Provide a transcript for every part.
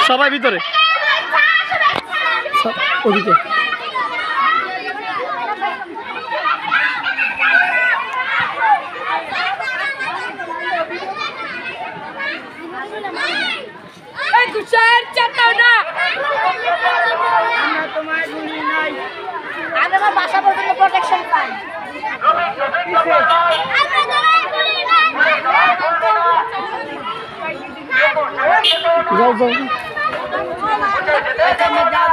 সবাই ভিতরে ওদিকে আমার বাসা পর্যন্ত প্রোটেকশন পাই যাও যাও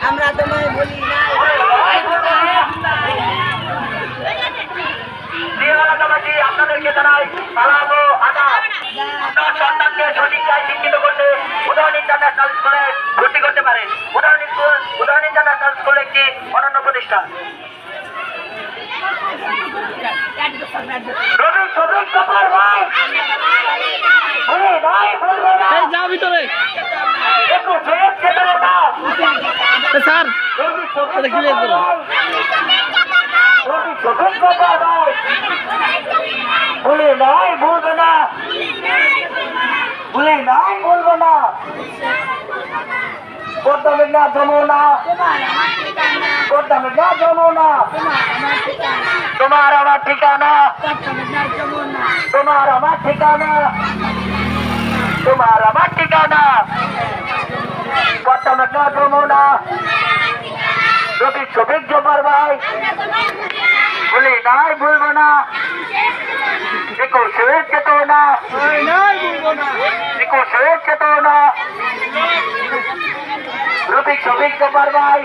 আমরা তোমায় বলি নাই আপনাদেরকে জানাই সালাম ও আদাব। আপনার সন্তানকে সঠিক শিক্ষিত করতে উদাহরণ ইন্টারন্যাশনাল স্কুলে ভর্তি করতে পারেন। উদাহরণ ইন্টারন্যাশনাল স্কুল একটি অনন্য প্রতিষ্ঠান। যাও ভিতরে স্যার ক্লিয়ার করো ভুলে নাই বলবো না, ভুলে নাই বলবো না, করতামের না যমুনা, করতামের না যমুনা, তোমার আমার ঠিকানা, তোমার আমার ঠিকানা, তোমার আমার ঠিকানা, করতামের না যমুনা, রবি শফিক জব্বার ভাই ভুলে নাই বলবো না, একুশের চেতনা, একুশের চেতনা, রবি শফিক জব্বার ভাই